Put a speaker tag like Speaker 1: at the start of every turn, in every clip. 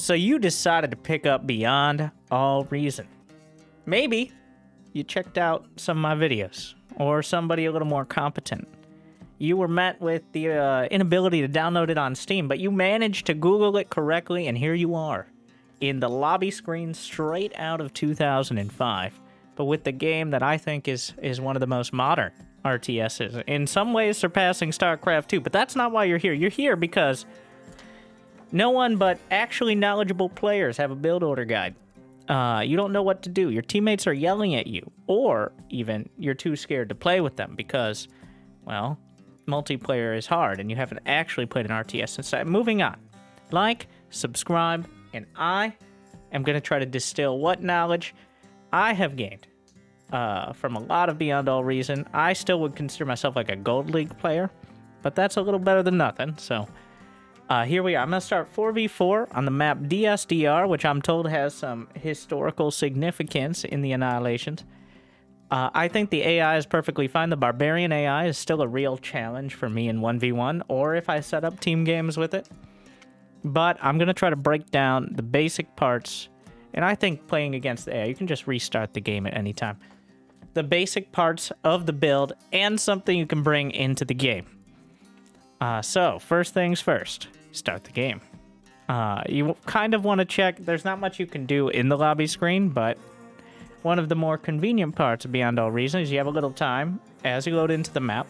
Speaker 1: So you decided to pick up Beyond All Reason. Maybe you checked out some of my videos, or somebody a little more competent. You were met with the inability to download it on Steam, but you managed to Google it correctly, and here you are, in the lobby screen straight out of 2005, but with the game that I think is one of the most modern RTSs, in some ways surpassing StarCraft 2, but that's not why you're here. You're here because no one but actually knowledgeable players have a build order guide. You don't know what to do. Your teammates are yelling at you, or even you're too scared to play with them because, well, multiplayer is hard and you haven't actually played an RTS since. Moving on. Like, subscribe, and I am going to try to distill what knowledge I have gained from a lot of Beyond All Reason. I still would consider myself like a Gold League player, but that's a little better than nothing, so here we are. I'm going to start 4v4 on the map DSDR, which I'm told has some historical significance in the Annihilations. I think the AI is perfectly fine. The Barbarian AI is still a real challenge for me in 1v1, or if I set up team games with it. But I'm going to try to break down the basic parts, and I think playing against the AI, you can just restart the game at any time. The basic parts of the build, and something you can bring into the game. So, first things first. Start the game. You kind of want to check. There's not much you can do in the lobby screen, but one of the more convenient parts of Beyond All Reason is you have a little time as you load into the map.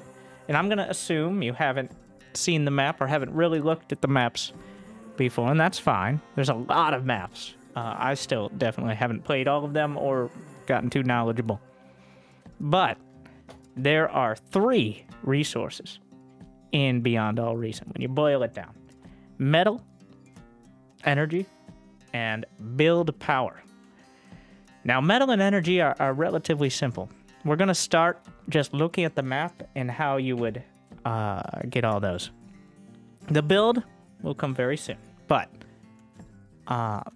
Speaker 1: And I'm going to assume you haven't seen the map or haven't really looked at the maps before, and that's fine. There's a lot of maps. I still definitely haven't played all of them or gotten too knowledgeable. But there are 3 resources in Beyond All Reason when you boil it down: metal, energy, and build power. Now, metal and energy are relatively simple. We're going to start just looking at the map and how you would get all those. The build will come very soon, but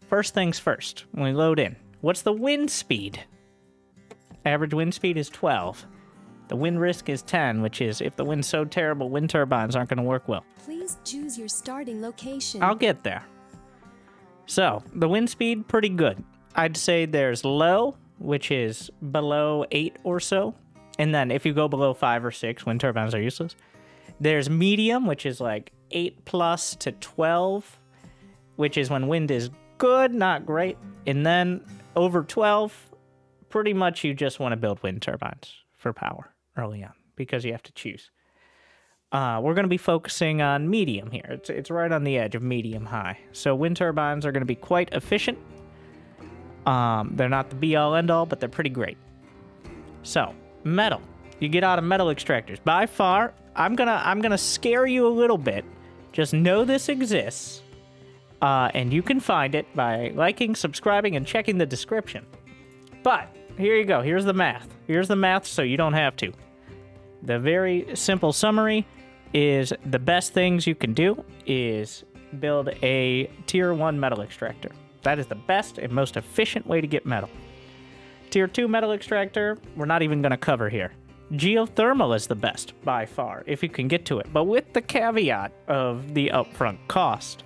Speaker 1: first things first, when we load in, what's the wind speed? Average wind speed is 12. The wind risk is 10, which is, if the wind's so terrible, wind turbines aren't going to work well.
Speaker 2: Please choose your starting location.
Speaker 1: I'll get there. So, the wind speed, pretty good. I'd say there's low, which is below 8 or so. And then if you go below 5 or 6, wind turbines are useless. There's medium, which is like 8 plus to 12, which is when wind is good, not great. And then over 12, pretty much you just want to build wind turbines for power early on, because you have to choose. We're going to be focusing on medium here. It's right on the edge of medium-high. So wind turbines are going to be quite efficient. They're not the be-all, end-all, but they're pretty great. So, metal. You get out of metal extractors. By far, I'm gonna scare you a little bit. Just know this exists. And you can find it by liking, subscribing, and checking the description. But, here you go. Here's the math. Here's the math so you don't have to. The very simple summary is the best things you can do is build a tier 1 metal extractor. That is the best and most efficient way to get metal. Tier 2 metal extractor, we're not even going to cover here. Geothermal is the best, by far, if you can get to it, but with the caveat of the upfront cost.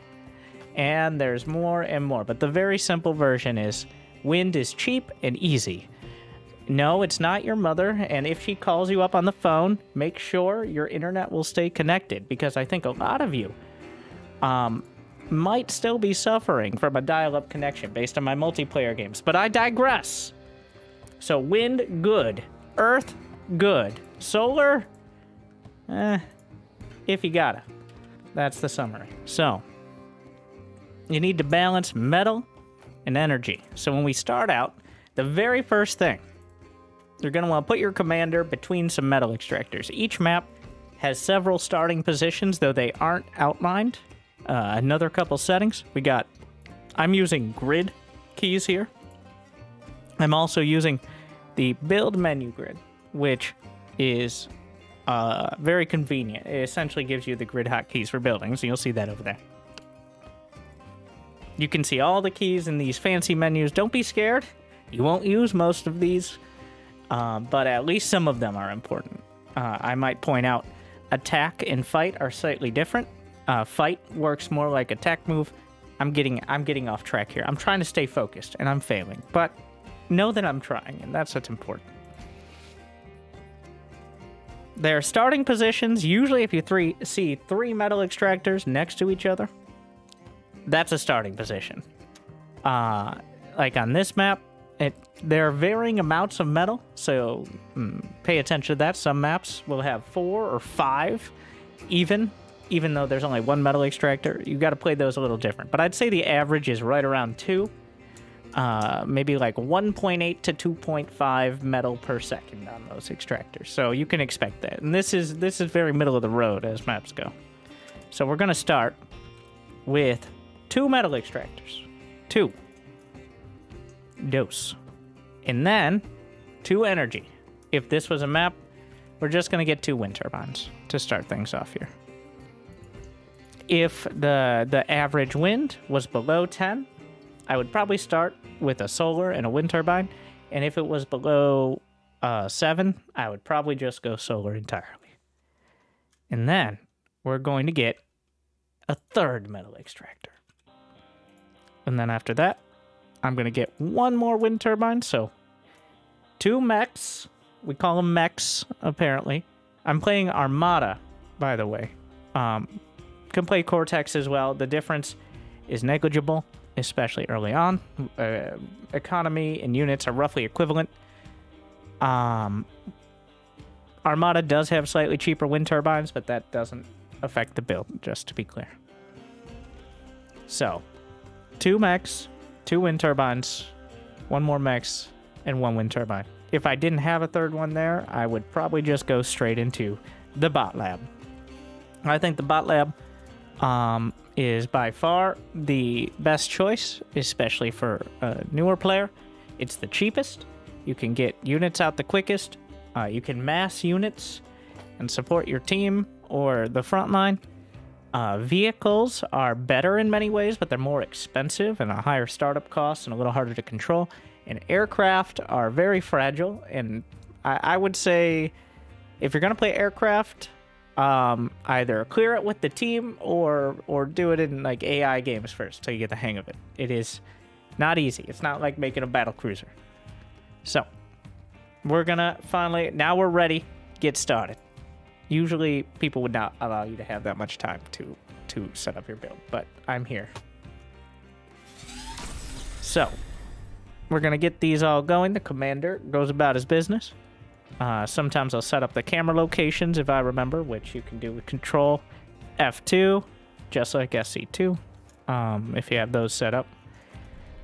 Speaker 1: And there's more and more, but the very simple version is wind is cheap and easy. No, it's not your mother, and if she calls you up on the phone, make sure your internet will stay connected, because I think a lot of you might still be suffering from a dial-up connection based on my multiplayer games, but I digress. So wind, good. Earth, good. Solar, if you gotta. That's the summary. So, you need to balance metal and energy. So when we start out, the very first thing, you're going to want to put your commander between some metal extractors. Each map has several starting positions, though they aren't outlined. Another couple settings. I'm using grid keys here. I'm also using the build menu grid, which is very convenient. It essentially gives you the grid hotkeys for buildings, and you'll see that over there. You can see all the keys in these fancy menus. Don't be scared. You won't use most of these, but at least some of them are important. I might point out attack and fight are slightly different. Fight works more like attack move. I'm getting off track here. I'm trying to stay focused, and I'm failing. But know that I'm trying, and that's what's important. Their starting positions, usually if you see 3 metal extractors next to each other, that's a starting position. Like on this map, there are varying amounts of metal, so pay attention to that. Some maps will have 4 or 5 even though there's only 1 metal extractor. You've got to play those a little different. But I'd say the average is right around 2. Maybe like 1.8 to 2.5 metal per second on those extractors. So you can expect that. And this is very middle of the road as maps go. So we're going to start with 2 metal extractors. 2. Dose. And then 2 energy. If this was a map, we're just going to get 2 wind turbines to start things off here. If the average wind was below 10, I would probably start with a solar and a wind turbine. And if it was below 7, I would probably just go solar entirely. And then we're going to get a 3rd metal extractor. And then after that, I'm going to get 1 more wind turbine. So 2 mechs. We call them mechs, apparently. I'm playing Armada, by the way. Can play Cortex as well. The difference is negligible, especially early on. Economy and units are roughly equivalent. Armada does have slightly cheaper wind turbines, but that doesn't affect the build, just to be clear. So, 2 mechs, 2 wind turbines, 1 more mechs, and 1 wind turbine. If I didn't have a 3rd one there, I would probably just go straight into the bot lab. I think the bot lab is by far the best choice, especially for a newer player. It's the cheapest. You can get units out the quickest. You can mass units and support your team or the front line. Vehicles are better in many ways, but they're more expensive and a higher startup cost and a little harder to control. And aircraft are very fragile, and I would say if you're going to play aircraft, either clear it with the team or do it in like AI games first till you get the hang of it. It is not easy. It's not like making a battle cruiser. So we're gonna finally, now we're ready, get started. Usually people would not allow you to have that much time to set up your build, but I'm here. So we're gonna get these all going. The commander goes about his business. Sometimes I'll set up the camera locations if I remember, which you can do with Control F2, just like SC2, if you have those set up.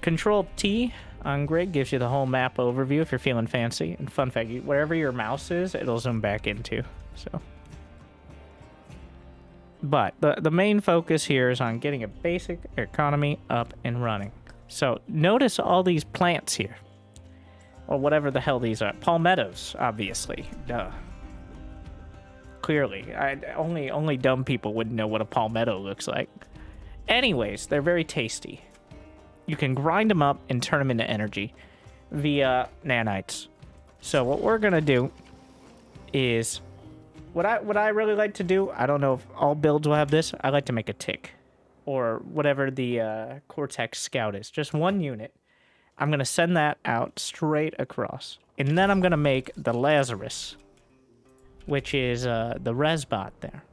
Speaker 1: Control T on grid gives you the whole map overview if you're feeling fancy. And fun fact, wherever your mouse is, it'll zoom back into. So, but the main focus here is on getting a basic economy up and running. So notice all these plants here. Or whatever the hell these are. Palmettos, obviously. Duh. Clearly. Only dumb people wouldn't know what a palmetto looks like. Anyways, they're very tasty. You can grind them up and turn them into energy via nanites. So what we're going to do is... What I really like to do, I don't know if all builds will have this, I like to make a tick. Or whatever the Cortex Scout is. Just 1 unit. I'm going to send that out straight across. And then I'm going to make the Lazarus, which is the Resbot there.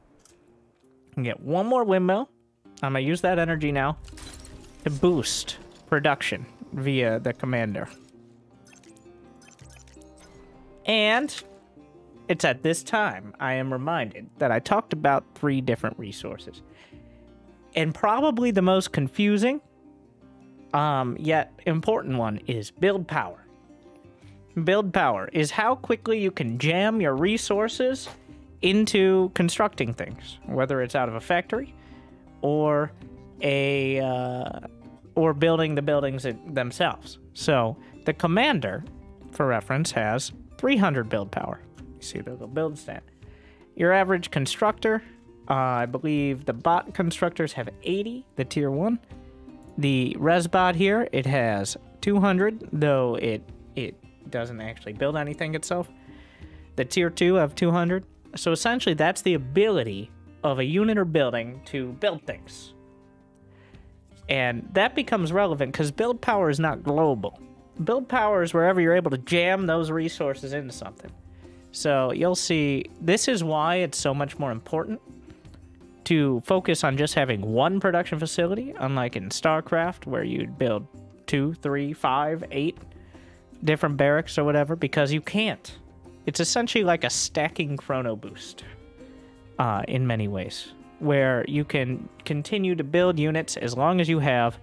Speaker 1: And get 1 more windmill. I'm going to use that energy now to boost production via the commander. And it's at this time I am reminded that I talked about 3 different resources. And probably the most confusing, yet important one is build power. Build power is how quickly you can jam your resources into constructing things, whether it's out of a factory or or building the buildings themselves. So the commander, for reference, has 300 build power. You see the little build stat. Your average constructor, I believe the bot constructors have 80, the tier 1. The Resbot here, it has 200, though it doesn't actually build anything itself. The tier 2 have 200. So essentially that's the ability of a unit or building to build things. And that becomes relevant because build power is not global. Build power is wherever you're able to jam those resources into something. So you'll see, this is why it's so much more important to focus on just having one production facility, unlike in StarCraft, where you'd build 2, 3, 5, 8 different barracks or whatever, because you can't. It's essentially like a stacking chrono boost in many ways, where you can continue to build units as long as you have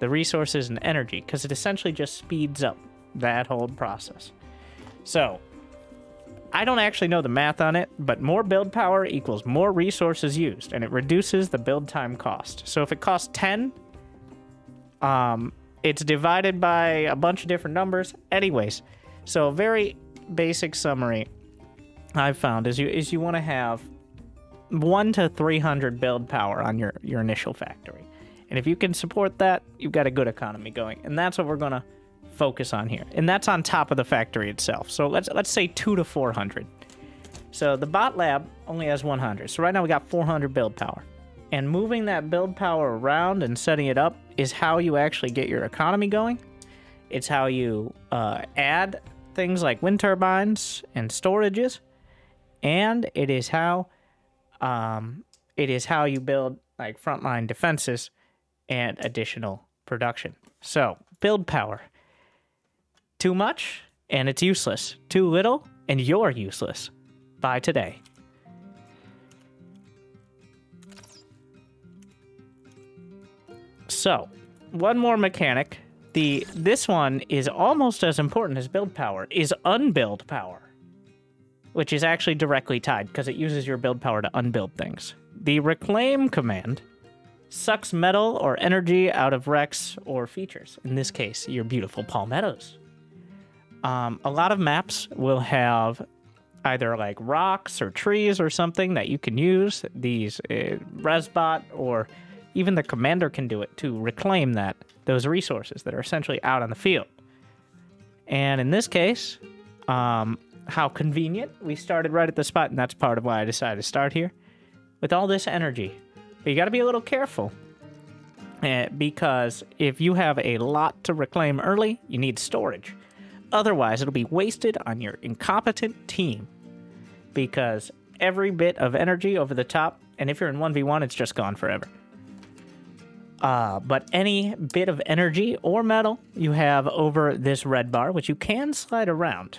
Speaker 1: the resources and energy, because it essentially just speeds up that whole process. So, I don't actually know the math on it, but more build power equals more resources used, and it reduces the build time cost. So if it costs 10, it's divided by a bunch of different numbers. Anyways, so a very basic summary I've found is you want to have 1 to 300 build power on your initial factory. And if you can support that, you've got a good economy going. And that's what we're going to focus on here. And that's on top of the factory itself. So let's say 2 to 400. So the bot lab only has 100. So right now we got 400 build power. And moving that build power around and setting it up is how you actually get your economy going. It's how you add things like wind turbines and storages. And it is how you build like frontline defenses and additional production. So, build power. Too much, and it's useless. Too little, and you're useless. By today. So, one more mechanic. This one is almost as important as build power, is unbuild power, which is actually directly tied because it uses your build power to unbuild things. The Reclaim command sucks metal or energy out of wrecks or features. In this case, your beautiful palmettos. A lot of maps will have either like rocks or trees or something that you can use. These Resbot or even the commander can do it to reclaim those resources that are essentially out on the field. And in this case, how convenient. We started right at the spot, and that's part of why I decided to start here. With all this energy. But you got to be a little careful. Because if you have a lot to reclaim early, you need storage. Otherwise, it'll be wasted on your incompetent team. Because every bit of energy over the top, and if you're in 1v1, it's just gone forever. But any bit of energy or metal you have over this red bar, which you can slide around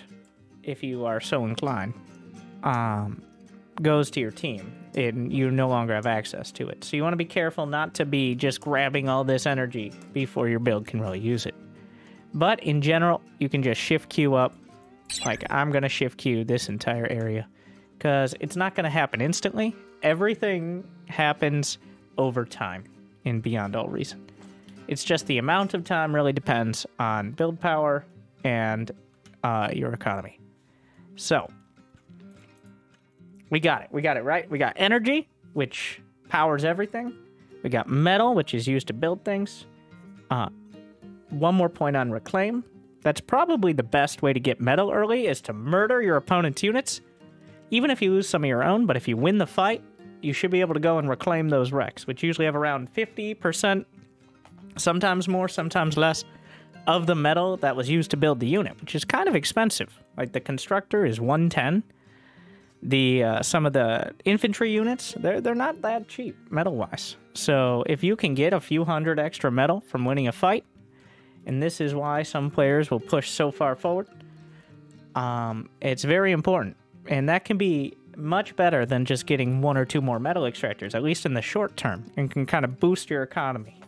Speaker 1: if you are so inclined, goes to your team, and you no longer have access to it. So you want to be careful not to be just grabbing all this energy before your build can really use it. But in general, you can just shift Q up. Like, I'm going to shift Q this entire area, because it's not going to happen instantly. Everything happens over time and beyond all reason. It's just the amount of time really depends on build power and your economy. So, we got it. We got it right. We got energy, which powers everything. We got metal, which is used to build things. One more point on Reclaim. That's probably the best way to get metal early, is to murder your opponent's units. Even if you lose some of your own, but if you win the fight, you should be able to go and reclaim those wrecks, which usually have around 50%, sometimes more, sometimes less, of the metal that was used to build the unit, which is kind of expensive. Like, the constructor is 110. Some of the infantry units, they're not that cheap, metal-wise. So if you can get a few hundred extra metal from winning a fight, and this is why some players will push so far forward, it's very important. And that can be much better than just getting 1 or 2 more metal extractors, at least in the short term, and can kind of boost your economy.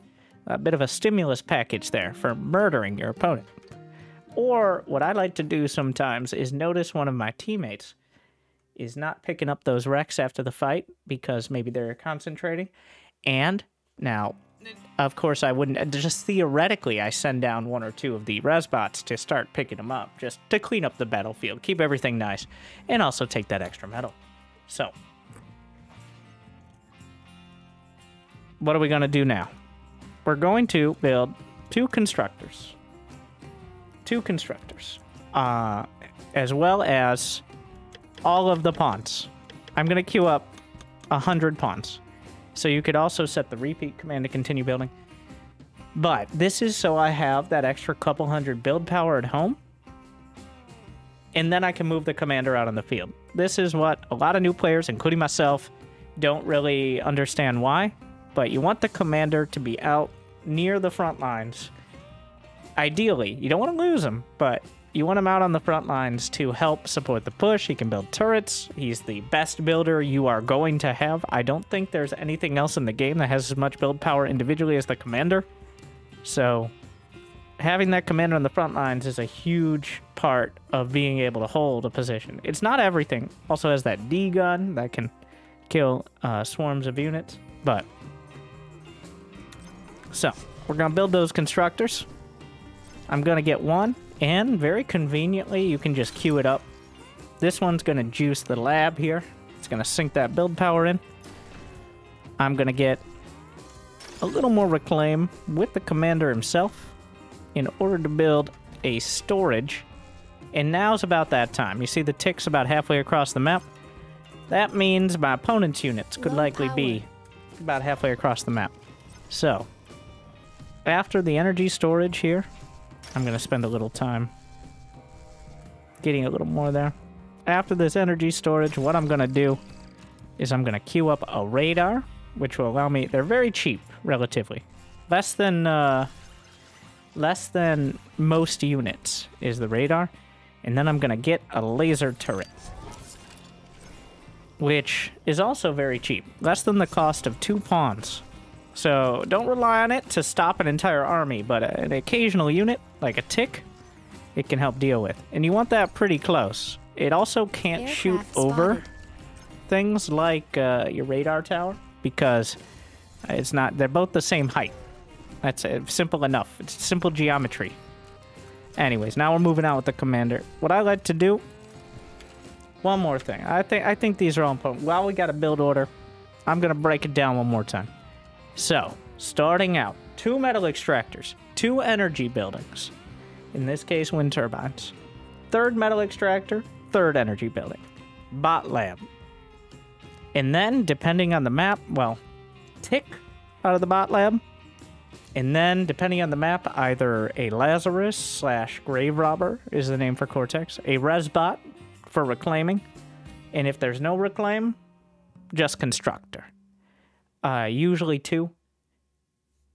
Speaker 1: A bit of a stimulus package there for murdering your opponent. Or what I like to do sometimes is notice one of my teammates is not picking up those wrecks after the fight because maybe they're concentrating. And now, of course, I wouldn't, just theoretically, I send down 1 or 2 of the Resbots to start picking them up, just to clean up the battlefield, keep everything nice, and also take that extra metal. So, what are we going to do now? We're going to build 2 constructors. 2 constructors. As well as all of the pawns. I'm going to queue up 100 pawns. So you could also set the repeat command to continue building. But this is so I have that extra couple hundred build power at home. And then I can move the commander out on the field. This is what a lot of new players, including myself, don't really understand why. But you want the commander to be out near the front lines. Ideally, you don't want to lose him, but you want him out on the front lines to help support the push. He can build turrets. He's the best builder you are going to have. I don't think there's anything else in the game that has as much build power individually as the commander. So having that commander on the front lines is a huge part of being able to hold a position. It's not everything. Also has that D gun that can kill swarms of units. But so we're going to build those constructors. I'm going to get one, and very conveniently, you can just queue it up. This one's going to juice the lab here. It's going to sink that build power in. I'm going to get a little more reclaim with the commander himself in order to build a storage. And now's about that time. You see the ticks about halfway across the map? That means my opponent's units could likely be about halfway across the map. So, after the energy storage here, I'm going to spend a little time getting a little more there. After this energy storage, what I'm going to do is I'm going to queue up a radar, which will allow me... They're very cheap, relatively. Less than most units is the radar. And then I'm going to get a laser turret, which is also very cheap. Less than the cost of 2 pawns. So don't rely on it to stop an entire army, but an occasional unit, like a tick, it can help deal with. And you want that pretty close. It also can't
Speaker 2: Aircraft
Speaker 1: shoot over
Speaker 2: spotted.
Speaker 1: things like your radar tower, because it's not, they're both the same height. That's simple enough. It's simple geometry. Anyways, now we're moving out with the commander. What I like to do, one more thing. I think these are all important. While we got a build order, I'm going to break it down one more time. So, starting out, 2 metal extractors, 2 energy buildings, in this case wind turbines, 3rd metal extractor, 3rd energy building, bot lab, and then, depending on the map, well, tick out of the bot lab, and then, depending on the map, either a Lazarus / Grave Robber is the name for Cortex, a Resbot for reclaiming, and if there's no reclaim, just Constructor. Usually 2.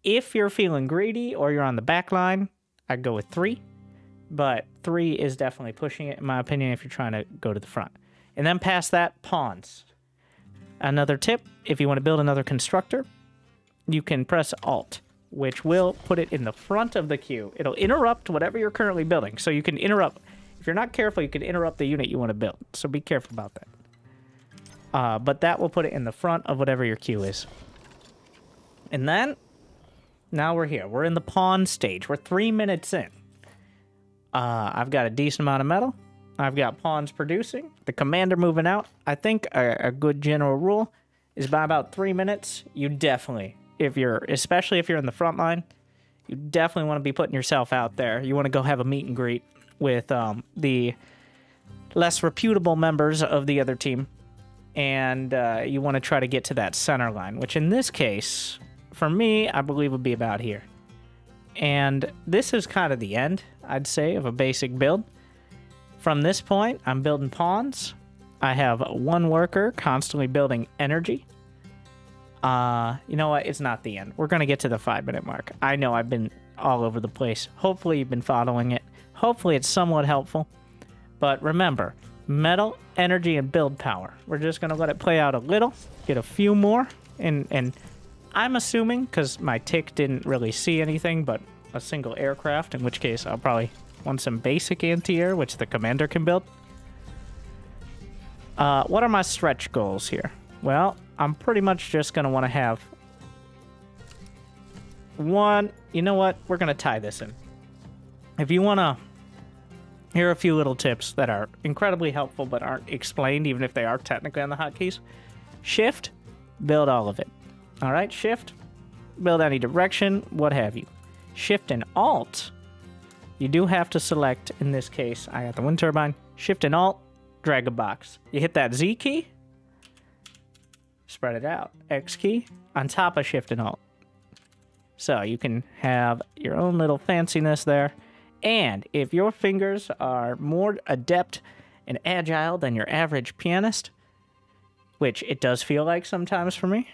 Speaker 1: If you're feeling greedy or you're on the back line, I'd go with 3. But 3 is definitely pushing it, in my opinion, if you're trying to go to the front. And then past that, pawns. Another tip, if you want to build another constructor, you can press Alt, which will put it in the front of the queue. It'll interrupt whatever you're currently building. So you can interrupt. If you're not careful, you can interrupt the unit you want to build. So be careful about that. But that will put it in the front of whatever your queue is. And then, now we're here. We're in the pawn stage. We're 3 minutes in. I've got a decent amount of metal. I've got pawns producing. The commander moving out. I think a good general rule is by about 3 minutes, you definitely, especially if you're in the front line, you definitely want to be putting yourself out there. You want to go have a meet and greet with the less reputable members of the other team. And you want to try to get to that center line, which in this case, for me, I believe would be about here. And this is kind of the end, I'd say, of a basic build. From this point, I'm building pawns. I have 1 worker constantly building energy. You know what? It's not the end. We're going to get to the 5-minute mark. I know I've been all over the place. Hopefully you've been following it. Hopefully it's somewhat helpful. But remember, metal, energy, and build power. We're just going to let it play out a little, get a few more, and I'm assuming, because my tick didn't really see anything but a single aircraft, in which case I'll probably want some basic anti-air, which the commander can build. What are my stretch goals here? Well, I'm pretty much just going to want to have 1... You know what? We're going to tie this in. If you want to... Here are a few little tips that are incredibly helpful but aren't explained, even if they are technically on the hotkeys. Shift, build all of it. All right, Shift, build any direction, what have you. Shift and Alt, you do have to select, in this case, I got the wind turbine. Shift and Alt, drag a box. You hit that Z key, spread it out. X key, on top of Shift and Alt. So you can have your own little fanciness there. And if your fingers are more adept and agile than your average pianist, which it does feel like sometimes for me,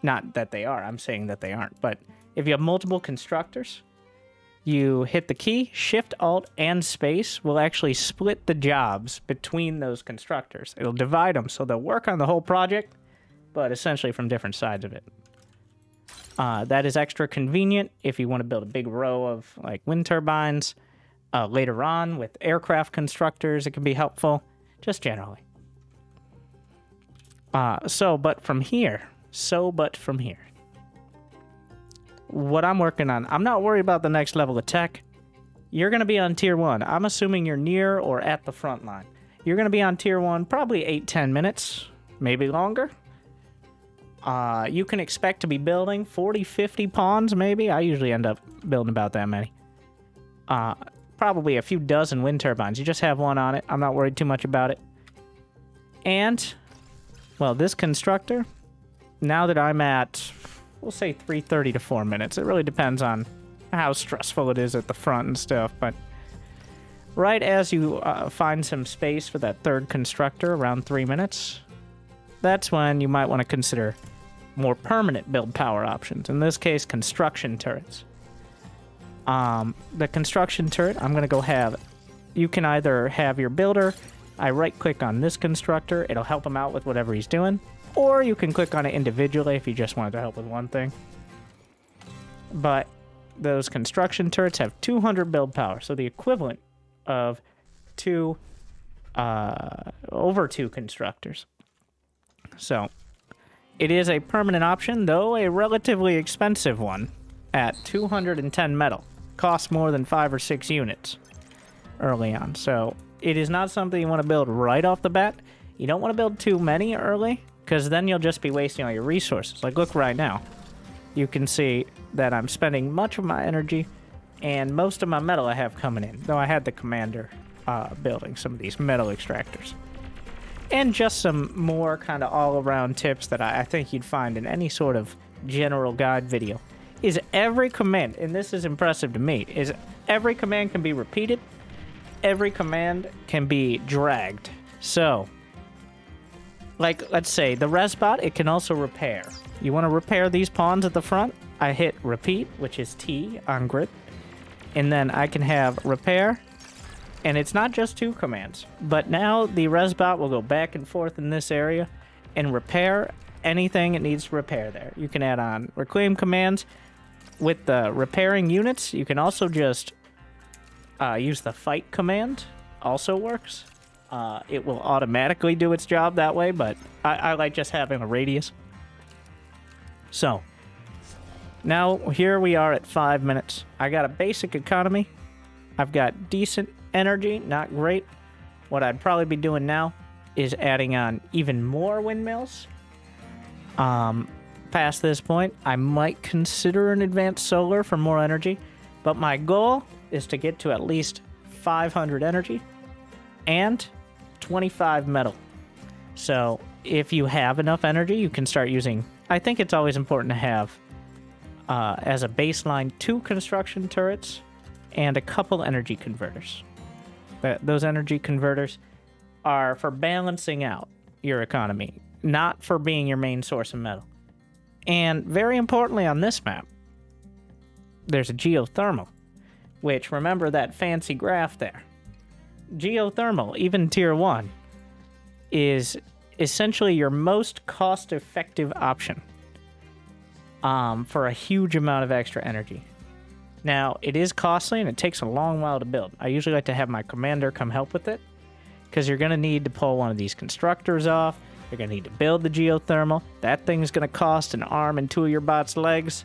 Speaker 1: not that they are, I'm saying that they aren't, but if you have multiple constructors, you hit the key, Shift, Alt, and Space will actually split the jobs between those constructors. It'll divide them so they'll work on the whole project, but essentially from different sides of it. That is extra convenient if you want to build a big row of like wind turbines. Later on with aircraft constructors, it can be helpful, just generally. But from here, what I'm working on, I'm not worried about the next level of tech. You're going to be on tier 1. I'm assuming you're near or at the front line. You're going to be on tier 1 probably 8-10 minutes, maybe longer. You can expect to be building 40-50 pawns, maybe. I usually end up building about that many. Probably a few dozen wind turbines. You just have one on it. I'm not worried too much about it. And, well, this constructor, now that I'm at, we'll say 3:30 to 4 minutes. It really depends on how stressful it is at the front and stuff. But right as you find some space for that third constructor, around 3 minutes, that's when you might want to consider more permanent build power options. In this case, construction turrets. The construction turret, I'm going to go have, you can either have your builder, I right-click on this constructor, it'll help him out with whatever he's doing, or you can click on it individually if you just wanted to help with one thing. But those construction turrets have 200 build power, so the equivalent of over two constructors. So it is a permanent option, though a relatively expensive one at 210 metal. Costs more than 5 or 6 units early on. So it is not something you want to build right off the bat. You don't want to build too many early, because then you'll just be wasting all your resources. Like, look right now. You can see that I'm spending much of my energy and most of my metal I have coming in, though I had the commander building some of these metal extractors. And just some more kind of all-around tips that I think you'd find in any sort of general guide video. Is every command, and this is impressive to me, is every command can be repeated, every command can be dragged. So, like, let's say, the resbot, it can also repair. You want to repair these pawns at the front? I hit repeat, which is T on grid, and then I can have repair, and it's not just 2 commands, but now the resbot will go back and forth in this area and repair anything it needs to repair there. You can add on Requiem commands. With the repairing units, you can also just use the fight command. Also works. It will automatically do its job that way, but I like just having a radius. So, now here we are at 5 minutes. I got a basic economy. I've got decent energy, not great. What I'd probably be doing now is adding on even more windmills. Past this point, I might consider an advanced solar for more energy, but my goal is to get to at least 500 energy and 25 metal. So if you have enough energy, you can start using, I think it's always important to have, as a baseline, 2 construction turrets and a couple energy converters. Those energy converters are for balancing out your economy, not for being your main source of metal. And very importantly on this map, there's a geothermal, which, remember that fancy graph there. Geothermal, even tier 1, is essentially your most cost-effective option for a huge amount of extra energy. Now, it is costly and it takes a long while to build. I usually like to have my commander come help with it, because you're going to need to pull one of these constructors off. You're going to need to build the geothermal. That thing's going to cost an arm and 2 of your bot's legs.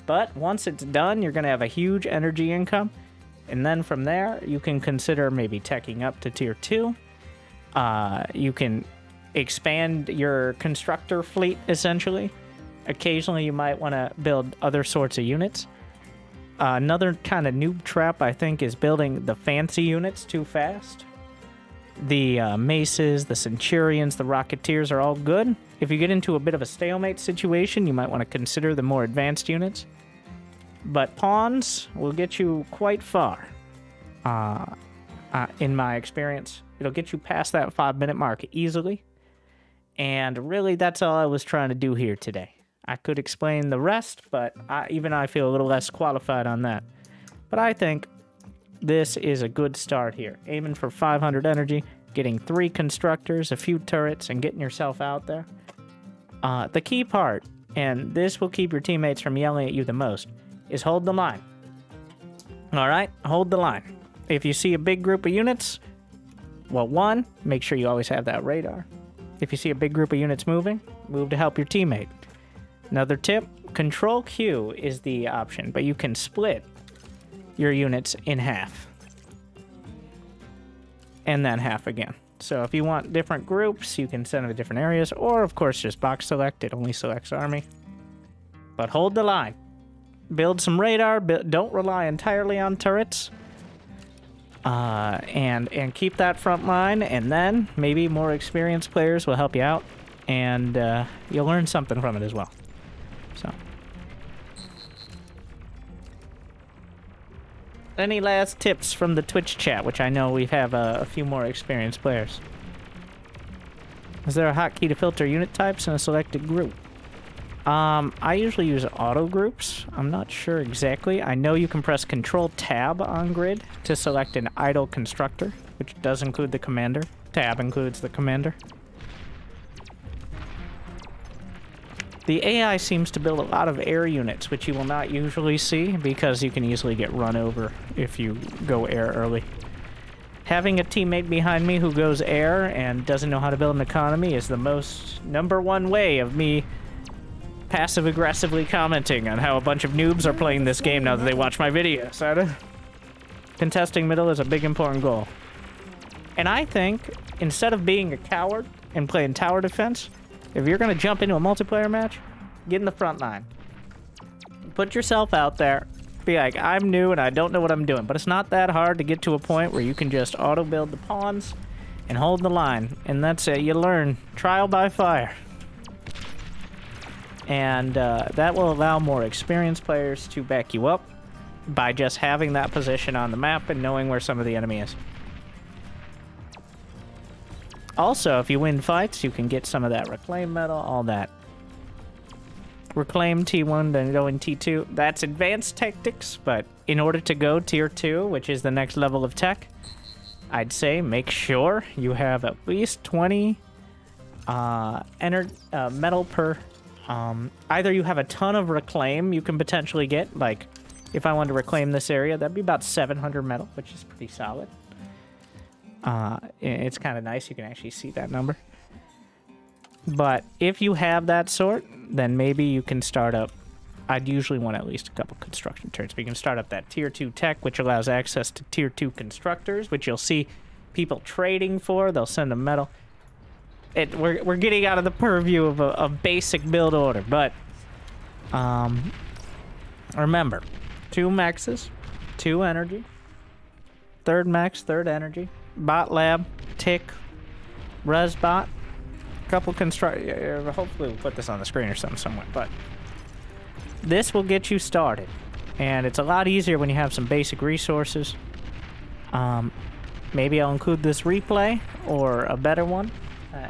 Speaker 1: But once it's done, you're going to have a huge energy income. And then from there, you can consider maybe teching up to tier 2. You can expand your constructor fleet, essentially. Occasionally, you might want to build other sorts of units. Another kind of noob trap, I think, is building the fancy units too fast. The maces, the centurions, the rocketeers are all good. If you get into a bit of a stalemate situation, you might want to consider the more advanced units. But pawns will get you quite far. In my experience, it'll get you past that 5-minute mark easily. And really, that's all I was trying to do here today. I could explain the rest, but even I feel a little less qualified on that. But I think this is a good start here. Aiming for 500 energy, getting 3 constructors, a few turrets, and getting yourself out there. The key part, and this will keep your teammates from yelling at you the most, is hold the line. Alright, hold the line. If you see a big group of units, well, 1, make sure you always have that radar. If you see a big group of units moving, move to help your teammate. Another tip, Control Q is the option, but you can split your units in half. And then half again. So if you want different groups, you can send them to different areas, or of course just box select, it only selects army. But hold the line. Build some radar, don't rely entirely on turrets. And keep that front line, and then maybe more experienced players will help you out, and you'll learn something from it as well. So, any last tips from the Twitch chat, which I know we have a few more experienced players? Is there a hotkey to filter unit types in a selected group? I usually use auto groups. I'm not sure exactly. I know you can press Control Tab on grid to select an idle constructor, which does include the commander. Tab includes the commander. The AI seems to build a lot of air units, which you will not usually see because you can easily get run over if you go air early. Having a teammate behind me who goes air and doesn't know how to build an economy is the #1 way of me passive-aggressively commenting on how a bunch of noobs are playing this game now that they watch my videos. Contesting middle is a big important goal. And I think, instead of being a coward and playing tower defense, if you're going to jump into a multiplayer match, get in the front line. Put yourself out there. Be like, I'm new and I don't know what I'm doing. But it's not that hard to get to a point where you can just auto-build the pawns and hold the line. And that's it. You learn trial by fire. And that will allow more experienced players to back you up by just having that position on the map and knowing where some of the enemy is. Also, if you win fights, you can get some of that Reclaim medal, all that. Reclaim T1, then go in T2. That's advanced tactics, but in order to go Tier 2, which is the next level of tech, I'd say make sure you have at least 20 metal per... either you have a ton of Reclaim you can potentially get, like, if I wanted to reclaim this area, that'd be about 700 metal, which is pretty solid. It's kind of nice, you can actually see that number. But if you have that sort, then maybe you can start up... I'd usually want at least a couple construction turns, but you can start up that Tier 2 tech, which allows access to Tier 2 constructors, which you'll see people trading for. They'll send them metal. We're getting out of the purview of a basic build order, but remember, 2 maxes, 2 energy, 3rd max, 3rd energy, bot lab, tick, res bot, couple construct. Hopefully we'll put this on the screen or something somewhere, but this will get you started, and it's a lot easier when you have some basic resources. Maybe I'll include this replay or a better one.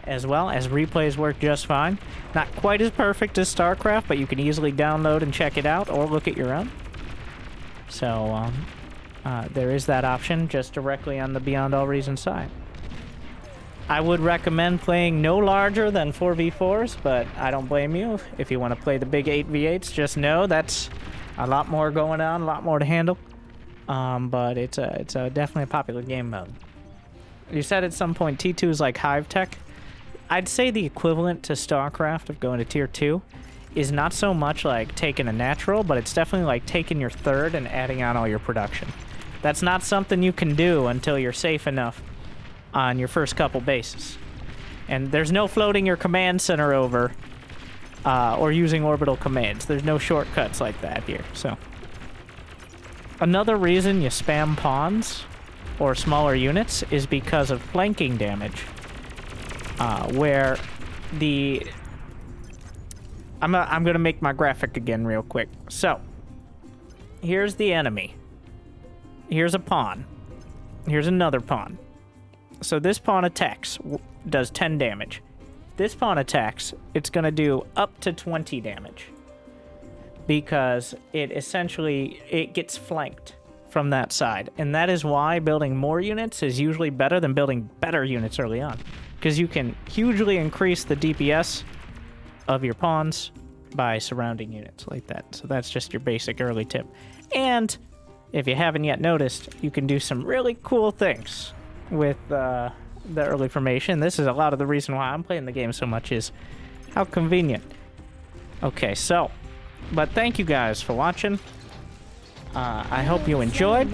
Speaker 1: As well, as replays work just fine. Not quite as perfect as StarCraft, but you can easily download and check it out, or look at your own. So, there is that option, just directly on the Beyond All Reason side. I would recommend playing no larger than 4v4s, but I don't blame you. If you want to play the big 8v8s, just know that's a lot more going on, a lot more to handle. But it's definitely a popular game mode. You said at some point T2 is like Hive Tech. I'd say the equivalent to StarCraft of going to Tier 2 is not so much like taking a natural, but it's definitely like taking your 3rd and adding on all your production. That's not something you can do until you're safe enough on your first couple bases. And there's no floating your command center over or using orbital commands. There's no shortcuts like that here. So another reason you spam pawns or smaller units is because of flanking damage, where the... I'm gonna make my graphic again real quick. So, here's the enemy. Here's a pawn. Here's another pawn. So this pawn attacks, does 10 damage. This pawn attacks, it's going to do up to 20 damage. Because it essentially, it gets flanked from that side. And that is why building more units is usually better than building better units early on. Because you can hugely increase the DPS of your pawns by surrounding units like that. So that's just your basic early tip. And if you haven't yet noticed, you can do some really cool things with the early formation. This is a lot of the reason why I'm playing the game so much, is how convenient. Okay, so, but thank you guys for watching. I hope you enjoyed.